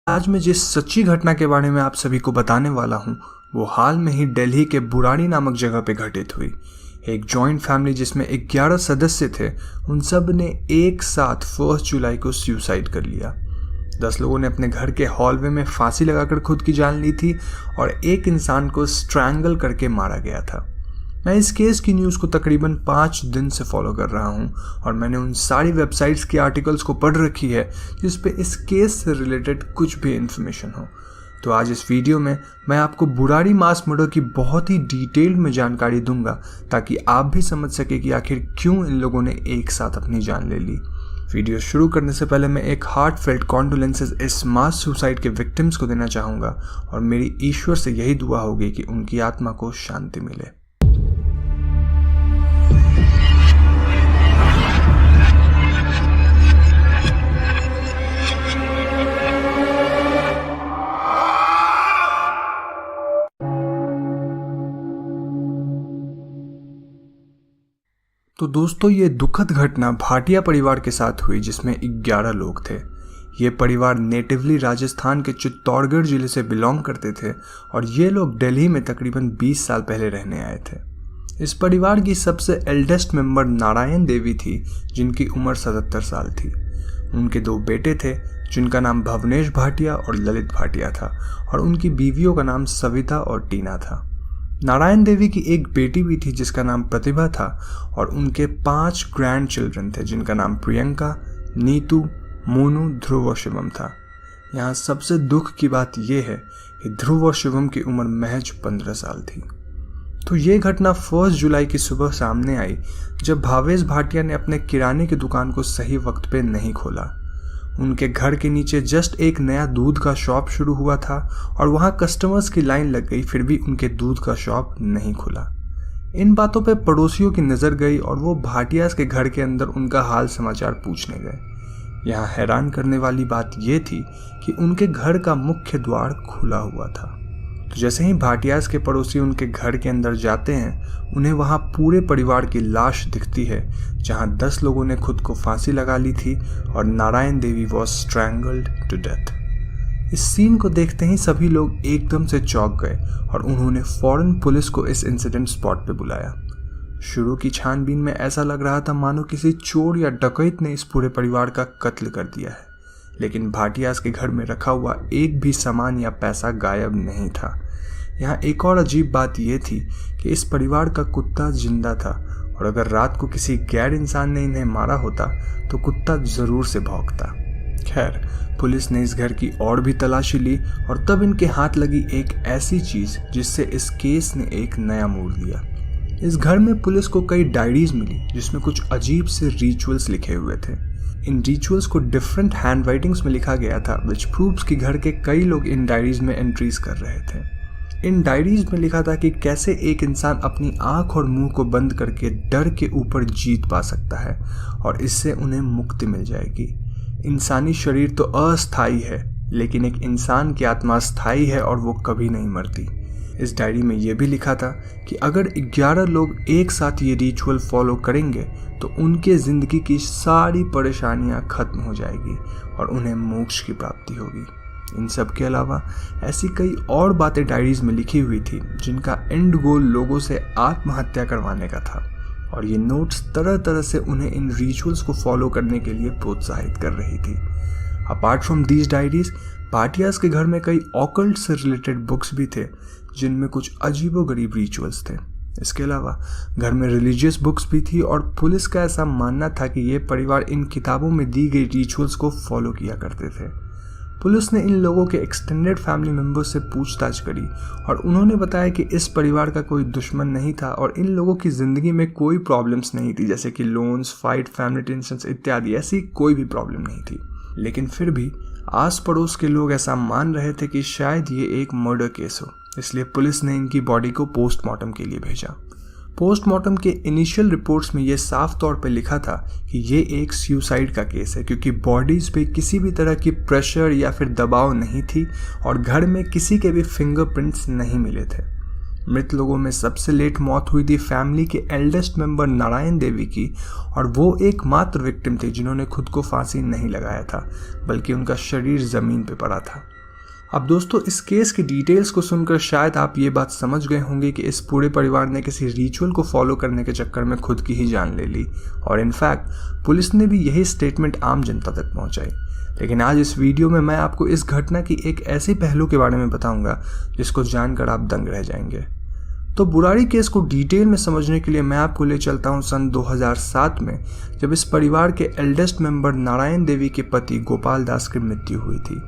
आज मैं जिस सच्ची घटना के बारे में आप सभी को बताने वाला हूँ वो हाल में ही दिल्ली के बुराड़ी नामक जगह पे घटित हुई। एक जॉइंट फैमिली जिसमें 11 सदस्य थे, उन सब ने एक साथ 1 जुलाई को सुसाइड कर लिया। 10 लोगों ने अपने घर के हॉलवे में फांसी लगाकर खुद की जान ली थी और एक इंसान को स्ट्रैंगल करके मारा गया था। मैं इस केस की न्यूज़ को तकरीबन 5 दिन से फॉलो कर रहा हूँ और मैंने उन सारी वेबसाइट्स के आर्टिकल्स को पढ़ रखी है जिस पे इस केस से रिलेटेड कुछ भी इन्फॉर्मेशन हो। तो आज इस वीडियो में मैं आपको बुराड़ी मास मर्डर की बहुत ही डिटेल्ड में जानकारी दूंगा ताकि आप भी समझ सके कि आखिर क्यों इन लोगों ने एक साथ अपनी जान ले ली। वीडियो शुरू करने से पहले मैं एक हार्टफेल्ट कॉन्डोलेंसेस इस मास सुसाइड के विक्टिम्स को देना चाहूँगा और मेरी ईश्वर से यही दुआ होगी कि उनकी आत्मा को शांति मिले। तो दोस्तों, ये दुखद घटना भाटिया परिवार के साथ हुई जिसमें 11 लोग थे। ये परिवार नेटिवली राजस्थान के चित्तौड़गढ़ जिले से बिलोंग करते थे और ये लोग दिल्ली में तकरीबन 20 साल पहले रहने आए थे। इस परिवार की सबसे एल्डेस्ट मेंबर नारायण देवी थी जिनकी उम्र 77 साल थी। उनके 2 बेटे थे जिनका नाम भवनेश भाटिया और ललित भाटिया था और उनकी बीवियों का नाम सविता और टीना था। नारायण देवी की एक बेटी भी थी जिसका नाम प्रतिभा था और उनके 5 ग्रैंड चिल्ड्रन थे जिनका नाम प्रियंका, नीतू, मोनू, ध्रुव और शिवम था। यहाँ सबसे दुख की बात यह है कि ध्रुव और शिवम की उम्र महज 15 साल थी। तो ये घटना 1 जुलाई की सुबह सामने आई जब भावेश भाटिया ने अपने किराने की दुकान को सही वक्त पे नहीं खोला। उनके घर के नीचे जस्ट एक नया दूध का शॉप शुरू हुआ था और वहां कस्टमर्स की लाइन लग गई, फिर भी उनके दूध का शॉप नहीं खुला। इन बातों पे पड़ोसियों की नज़र गई और वो भाटियास के घर के अंदर उनका हाल समाचार पूछने गए। यहाँ हैरान करने वाली बात ये थी कि उनके घर का मुख्य द्वार खुला हुआ था। तो जैसे ही भाटियास के पड़ोसी उनके घर के अंदर जाते हैं, उन्हें वहाँ पूरे परिवार की लाश दिखती है जहाँ 10 लोगों ने खुद को फांसी लगा ली थी और नारायण देवी वॉज स्ट्रैंगल्ड टू डेथ। इस सीन को देखते ही सभी लोग एकदम से चौंक गए और उन्होंने फौरन पुलिस को इस इंसिडेंट स्पॉट पे बुलाया। शुरू की छानबीन में ऐसा लग रहा था मानो किसी चोर या डकैत ने इस पूरे परिवार का कत्ल कर दिया है, लेकिन भाटियास के घर में रखा हुआ एक भी सामान या पैसा गायब नहीं था। यहाँ एक और अजीब बात यह थी कि इस परिवार का कुत्ता जिंदा था और अगर रात को किसी गैर इंसान ने इन्हें मारा होता तो कुत्ता जरूर से भौंकता। खैर, पुलिस ने इस घर की और भी तलाशी ली और तब इनके हाथ लगी एक ऐसी चीज जिससे इस केस ने एक नया मोड़ लिया। इस घर में पुलिस को कई डायरीज मिली जिसमें कुछ अजीब से रिचुअल्स लिखे हुए थे। इन रिचुअल्स को डिफरेंट हैंड राइटिंग्स में लिखा गया था विच प्रूव्स कि घर के कई लोग इन डायरीज में एंट्रीज कर रहे थे। इन डायरीज में लिखा था कि कैसे एक इंसान अपनी आंख और मुंह को बंद करके डर के ऊपर जीत पा सकता है और इससे उन्हें मुक्ति मिल जाएगी। इंसानी शरीर तो अस्थायी है लेकिन एक इंसान की आत्मा स्थायी है और वो कभी नहीं मरती। इस डायरी में यह भी लिखा था कि अगर 11 लोग एक साथ ये रिचुअल फॉलो करेंगे तो उनके जिंदगी की सारी परेशानियां खत्म हो जाएगी और उन्हें मोक्ष की प्राप्ति होगी। इन सब के अलावा ऐसी कई और बातें डायरीज में लिखी हुई थी जिनका एंड गोल लोगों से आत्महत्या करवाने का था और ये नोट्स तरह तरह से उन्हें इन रिचुअल्स को फॉलो करने के लिए प्रोत्साहित कर रही थी। अपार्ट फ्रॉम दीज डायरीज, भाटियास के घर में कई ऑकल्ट से रिलेटेड बुक्स भी थे जिनमें कुछ अजीबोगरीब रिचुअल्स थे। इसके अलावा घर में रिलीजियस बुक्स भी थी और पुलिस का ऐसा मानना था कि ये परिवार इन किताबों में दी गई रिचुअल्स को फॉलो किया करते थे। पुलिस ने इन लोगों के एक्सटेंडेड फैमिली मेंबर्स से पूछताछ करी और उन्होंने बताया कि इस परिवार का कोई दुश्मन नहीं था और इन लोगों की ज़िंदगी में कोई प्रॉब्लम्स नहीं थी, जैसे कि लोन्स, फाइट, फैमिली टेंशंस इत्यादि। ऐसी कोई भी प्रॉब्लम नहीं थी, लेकिन फिर भी आस पड़ोस के लोग ऐसा मान रहे थे कि शायद ये एक मर्डर केस हो, इसलिए पुलिस ने इनकी बॉडी को पोस्टमार्टम के लिए भेजा। पोस्टमार्टम के इनिशियल रिपोर्ट्स में ये साफ तौर पे लिखा था कि ये एक सुसाइड का केस है क्योंकि बॉडीज पे किसी भी तरह की प्रेशर या फिर दबाव नहीं थी और घर में किसी के भी फिंगरप्रिंट्स नहीं मिले थे। मृत लोगों में सबसे लेट मौत हुई थी फैमिली के एल्डेस्ट मेंबर नारायण देवी की, और वो एकमात्र विक्टिम थे जिन्होंने खुद को फांसी नहीं लगाया था, बल्कि उनका शरीर ज़मीन पे पड़ा था। अब दोस्तों, इस केस की डिटेल्स को सुनकर शायद आप ये बात समझ गए होंगे कि इस पूरे परिवार ने किसी रिचुअल को फॉलो करने के चक्कर में खुद की ही जान ले ली, और इनफैक्ट पुलिस ने भी यही स्टेटमेंट आम जनता तक पहुंचाई। लेकिन आज इस वीडियो में मैं आपको इस घटना की एक ऐसे पहलू के बारे में बताऊंगा जिसको जानकर आप दंग रह जाएंगे। तो बुराड़ी केस को डिटेल में समझने के लिए मैं आपको ले चलता हूं सन 2007 में, जब इस परिवार के एल्डेस्ट मेंबर नारायण देवी के पति गोपाल दास की मृत्यु हुई थी।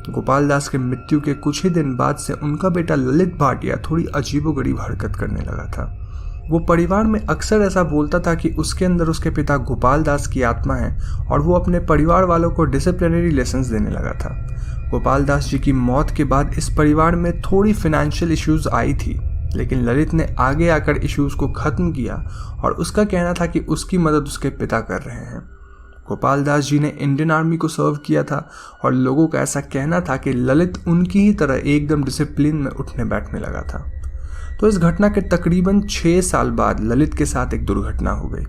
गोपाल दास की मृत्यु के कुछ ही दिन बाद से उनका बेटा ललित भाटिया थोड़ी अजीबोगरीब हरकत करने लगा था। वो परिवार में अक्सर ऐसा बोलता था कि उसके अंदर उसके पिता गोपाल दास की आत्मा है, और वो अपने परिवार वालों को डिसिप्लिनरी लेसन्स देने लगा था। गोपाल दास जी की मौत के बाद इस परिवार में थोड़ी फाइनेंशियल इश्यूज आई थी, लेकिन ललित ने आगे आकर इश्यूज को खत्म किया, और उसका कहना था कि उसकी मदद उसके पिता कर रहे हैं। गोपाल दास जी ने इंडियन आर्मी को सर्व किया था, और लोगों का ऐसा कहना था कि ललित उनकी ही तरह एकदम डिसिप्लिन में उठने बैठने लगा था। तो इस घटना के तकरीबन 6 साल बाद ललित के साथ एक दुर्घटना हो गई।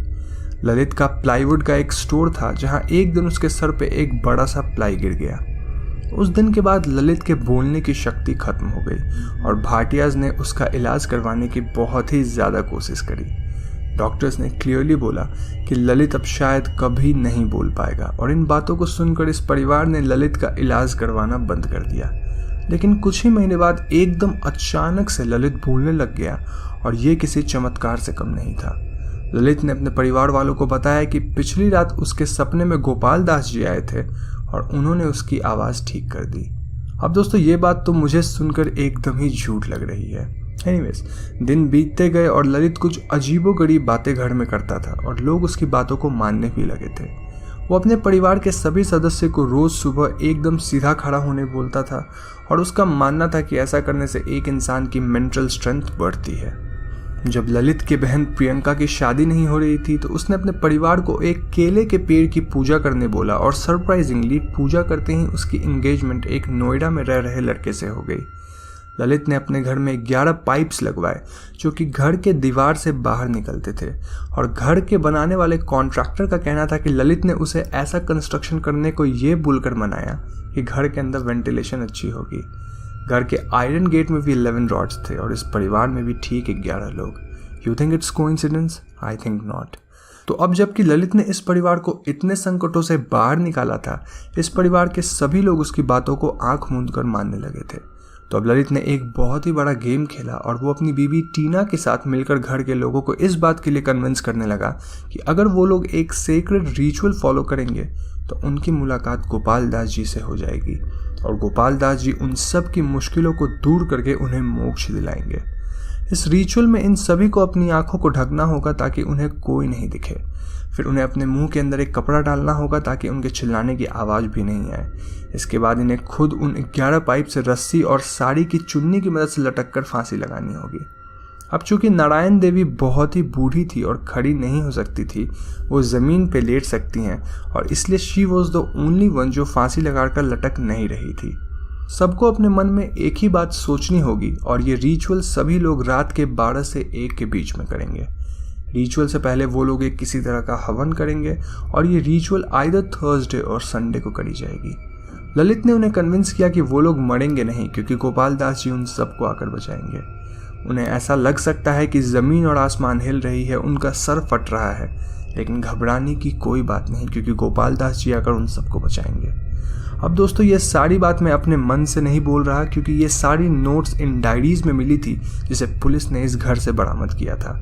ललित का प्लाईवुड का एक स्टोर था, जहां एक दिन उसके सर पे एक बड़ा सा प्लाई गिर गया। उस दिन के बाद ललित के बोलने की शक्ति खत्म हो गई, और भाटियाज ने उसका इलाज करवाने की बहुत ही ज़्यादा कोशिश करी। डॉक्टर्स ने क्लियरली बोला कि ललित अब शायद कभी नहीं बोल पाएगा, और इन बातों को सुनकर इस परिवार ने ललित का इलाज करवाना बंद कर दिया। लेकिन कुछ ही महीने बाद एकदम अचानक से ललित बोलने लग गया, और ये किसी चमत्कार से कम नहीं था। ललित ने अपने परिवार वालों को बताया कि पिछली रात उसके सपने में गोपाल दास जी आए थे, और उन्होंने उसकी आवाज़ ठीक कर दी। अब दोस्तों, ये बात तो मुझे सुनकर एकदम ही झूठ लग रही है। एनीवेज, दिन बीतते गए और ललित कुछ अजीबोगरीब बातें घर में करता था, और लोग उसकी बातों को मानने भी लगे थे। वो अपने परिवार के सभी सदस्य को रोज़ सुबह एकदम सीधा खड़ा होने बोलता था, और उसका मानना था कि ऐसा करने से एक इंसान की मेंटल स्ट्रेंथ बढ़ती है। जब ललित की बहन प्रियंका की शादी नहीं हो रही थी, तो उसने अपने परिवार को एक केले के पेड़ की पूजा करने बोला, और सरप्राइजिंगली पूजा करते ही उसकी एंगेजमेंट एक नोएडा में रह रहे लड़के से हो गई। ललित ने अपने घर में 11 पाइप्स लगवाए, जो कि घर के दीवार से बाहर निकलते थे, और घर के बनाने वाले कॉन्ट्रैक्टर का कहना था कि ललित ने उसे ऐसा कंस्ट्रक्शन करने को ये बोलकर मनाया कि घर के अंदर वेंटिलेशन अच्छी होगी। घर के आयरन गेट में भी 11 रॉड्स थे, और इस परिवार में भी ठीक 11 लोग। You think it's coincidence? I think not. तो अब जबकि ललित ने इस परिवार को इतने संकटों से बाहर निकाला था, इस परिवार के सभी लोग उसकी बातों को आंख मूंद कर मानने लगे थे। तो अब ललित ने एक बहुत ही बड़ा गेम खेला, और वो अपनी बीवी टीना के साथ मिलकर घर के लोगों को इस बात के लिए कन्विंस करने लगा कि अगर वो लोग एक सेक्रेड रिचुअल फॉलो करेंगे तो उनकी मुलाकात गोपाल दास जी से हो जाएगी, और गोपाल दास जी उन सब की मुश्किलों को दूर करके उन्हें मोक्ष दिलाएंगे। इस रिचुअल में इन सभी को अपनी आंखों को ढकना होगा ताकि उन्हें कोई नहीं दिखे। फिर उन्हें अपने मुंह के अंदर एक कपड़ा डालना होगा ताकि उनके चिल्लाने की आवाज़ भी नहीं आए। इसके बाद इन्हें खुद उन 11 पाइप से रस्सी और साड़ी की चुन्नी की मदद से लटक कर फांसी लगानी होगी। अब चूंकि नारायण देवी बहुत ही बूढ़ी थी और खड़ी नहीं हो सकती थी, वो ज़मीन पे लेट सकती हैं, और इसलिए she was the only one जो फांसी लगाकर लटक नहीं रही थी। सबको अपने मन में एक ही बात सोचनी होगी, और ये रिचुअल सभी लोग रात के 12 से 1 के बीच में करेंगे। रिचुअल से पहले वो लोग एक किसी तरह का हवन करेंगे, और ये रिचुअल आइदर थर्सडे और संडे को करी जाएगी। ललित ने उन्हें कन्विंस किया कि वो लोग मरेंगे नहीं, क्योंकि गोपाल दास जी उन सबको आकर बचाएंगे। उन्हें ऐसा लग सकता है कि ज़मीन और आसमान हिल रही है, उनका सर फट रहा है, लेकिन घबराने की कोई बात नहीं, क्योंकि गोपाल दास जी आकर उन सबको बचाएंगे। अब दोस्तों, ये सारी बात मैं अपने मन से नहीं बोल रहा, क्योंकि ये सारी नोट्स इन डायरीज में मिली थी जिसे पुलिस ने इस घर से बरामद किया था।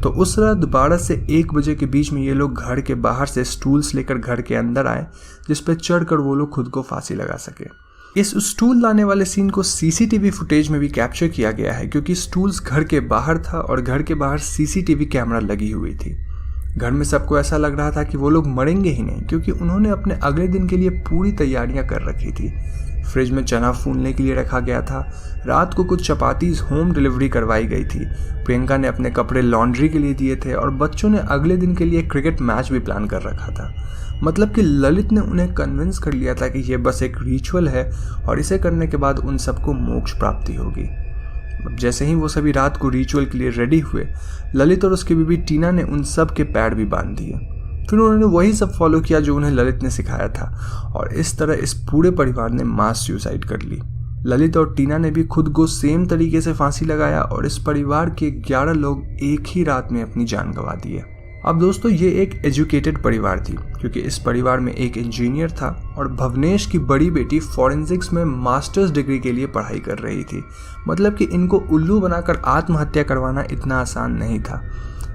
तो उस रात 12 से 1 बजे के बीच में ये लोग घर के बाहर से स्टूल्स लेकर घर के अंदर आए, जिस पे चढ़कर वो लोग खुद को फांसी लगा सके। इस स्टूल लाने वाले सीन को सीसीटीवी फुटेज में भी कैप्चर किया गया है, क्योंकि स्टूल्स घर के बाहर था और घर के बाहर सीसीटीवी कैमरा लगी हुई थी। घर में सबको ऐसा लग रहा था कि वो लोग मरेंगे ही नहीं, क्योंकि उन्होंने अपने अगले दिन के लिए पूरी तैयारियां कर रखी थी। फ्रिज में चना फूलने के लिए रखा गया था, रात को कुछ चपातीज होम डिलीवरी करवाई गई थी, प्रियंका ने अपने कपड़े लॉन्ड्री के लिए दिए थे, और बच्चों ने अगले दिन के लिए क्रिकेट मैच भी प्लान कर रखा था। मतलब कि ललित ने उन्हें कन्विंस कर लिया था कि यह बस एक रिचुअल है, और इसे करने के बाद उन सबको मोक्ष प्राप्ति होगी। अब जैसे ही वो सभी रात को रिचुअल के लिए रेडी हुए, ललित और उसकी बीवी टीना ने उन सब के पैर भी बांध दिए। फिर उन्होंने वही सब फॉलो किया जो उन्हें ललित ने सिखाया था, और इस तरह इस पूरे परिवार ने मास सुसाइड कर ली। ललित और टीना ने भी खुद को सेम तरीके से फांसी लगाया और इस परिवार के 11 लोग एक ही रात में अपनी जान गंवा दिए। अब दोस्तों, ये एक एजुकेटेड परिवार थी, क्योंकि इस परिवार में एक इंजीनियर था और भवनेश की बड़ी बेटी फॉरेंसिक्स में मास्टर्स डिग्री के लिए पढ़ाई कर रही थी। मतलब कि इनको उल्लू बनाकर आत्महत्या करवाना इतना आसान नहीं था।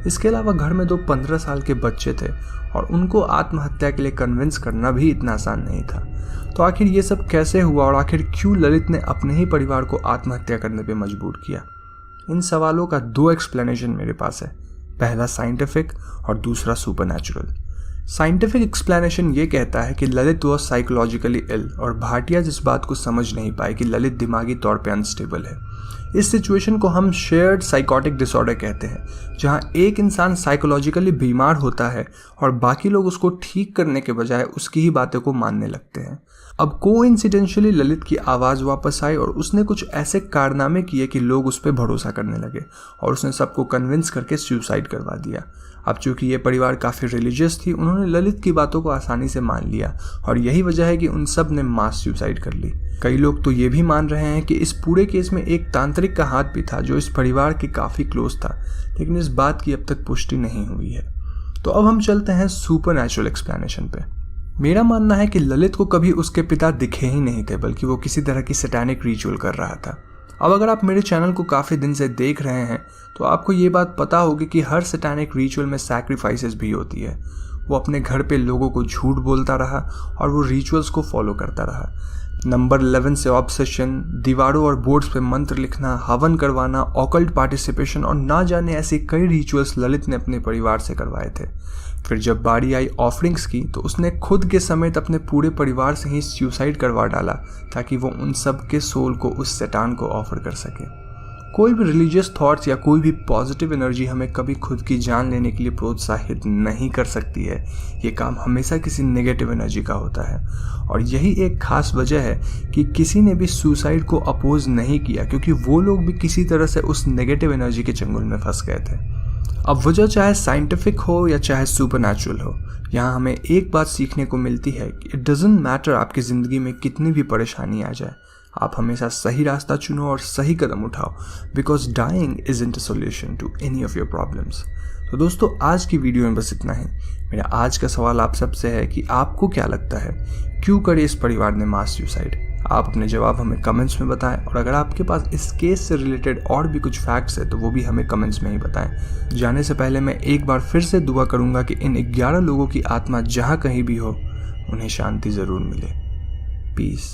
इसके अलावा घर में 2 15 साल के बच्चे थे और उनको आत्महत्या के लिए कन्विंस करना भी इतना आसान नहीं था। तो आखिर ये सब कैसे हुआ और आखिर क्यों ललित ने अपने ही परिवार को आत्महत्या करने पे मजबूर किया? इन सवालों का 2 एक्सप्लेनेशन मेरे पास है। पहला साइंटिफिक और दूसरा सुपरनैचुरल। साइंटिफिक एक्सप्लेनेशन ये कहता है कि ललित वॉज साइकोलॉजिकली इल और भाटिया जिस बात को समझ नहीं पाए कि ललित दिमागी तौर पे अनस्टेबल है। इस सिचुएशन को हम शेयर्ड साइकोटिक डिसऑर्डर कहते हैं, जहां एक इंसान साइकोलॉजिकली बीमार होता है और बाकी लोग उसको ठीक करने के बजाय उसकी ही बातों को मानने लगते हैं। अब कोइंसिडेंशियली ललित की आवाज़ वापस आई और उसने कुछ ऐसे कारनामे किए कि लोग उस पर भरोसा करने लगे और उसने सबको कन्विंस करके सुसाइड करवा दिया। अब चूंकि ये परिवार काफ़ी रिलीजियस थी, उन्होंने ललित की बातों को आसानी से मान लिया और यही वजह है कि उन सब ने मास सुसाइड कर ली। कई लोग तो ये भी मान रहे हैं कि इस पूरे केस में एक तांत्रिक का हाथ भी था जो इस परिवार के काफ़ी क्लोज था, लेकिन इस बात की अब तक पुष्टि नहीं हुई है। तो अब हम चलते हैं सुपरनैचुरल एक्सप्लेनेशन पे। मेरा मानना है कि ललित को कभी उसके पिता दिखे ही नहीं थे, बल्कि वो किसी तरह की सैटानिक रिचुअल कर रहा था। अब अगर आप मेरे चैनल को काफ़ी दिन से देख रहे हैं तो आपको ये बात पता होगी कि हर सैटानिक रिचुअल में सैक्रिफाइसेस भी होती है। वो अपने घर पे लोगों को झूठ बोलता रहा और वो रिचुअल्स को फॉलो करता रहा। नंबर 11 से ऑब्सेशन, दीवारों और बोर्ड्स पे मंत्र लिखना, हवन करवाना, ऑकल्ट पार्टिसिपेशन और ना जाने ऐसे कई रिचुअल्स ललित ने अपने परिवार से करवाए थे। फिर जब बारी आई ऑफरिंग्स की तो उसने खुद के समेत अपने पूरे परिवार से ही सुसाइड करवा डाला ताकि वो उन सब के सोल को उस शैतान को ऑफर कर सके। कोई भी रिलीजियस थॉट्स या कोई भी पॉजिटिव एनर्जी हमें कभी खुद की जान लेने के लिए प्रोत्साहित नहीं कर सकती है। ये काम हमेशा किसी नेगेटिव एनर्जी का होता है और यही एक खास वजह है कि किसी ने भी सुसाइड को अपोज नहीं किया, क्योंकि वो लोग भी किसी तरह से उस नेगेटिव एनर्जी के चंगुल में फंस गए थे। अब वजह चाहे साइंटिफिक हो या चाहे सुपरनैचुरल हो, यहाँ हमें एक बात सीखने को मिलती है कि इट डजंट मैटर आपकी ज़िंदगी में कितनी भी परेशानी आ जाए, आप हमेशा सही रास्ता चुनो और सही कदम उठाओ, because dying isn't a solution to any of your problems. तो दोस्तों, आज की वीडियो में बस इतना ही। मेरा आज का सवाल आप सबसे है कि आपको क्या लगता है, क्यों करे इस परिवार ने मास सुसाइड? आप अपने जवाब हमें कमेंट्स में बताएं और अगर आपके पास इस केस से रिलेटेड और भी कुछ फैक्ट्स है तो वो भी हमें कमेंट्स में ही बताएं। जाने से पहले मैं एक बार फिर से दुआ करूंगा कि इन 11 लोगों की आत्मा जहां कहीं भी हो उन्हें शांति ज़रूर मिले। पीस।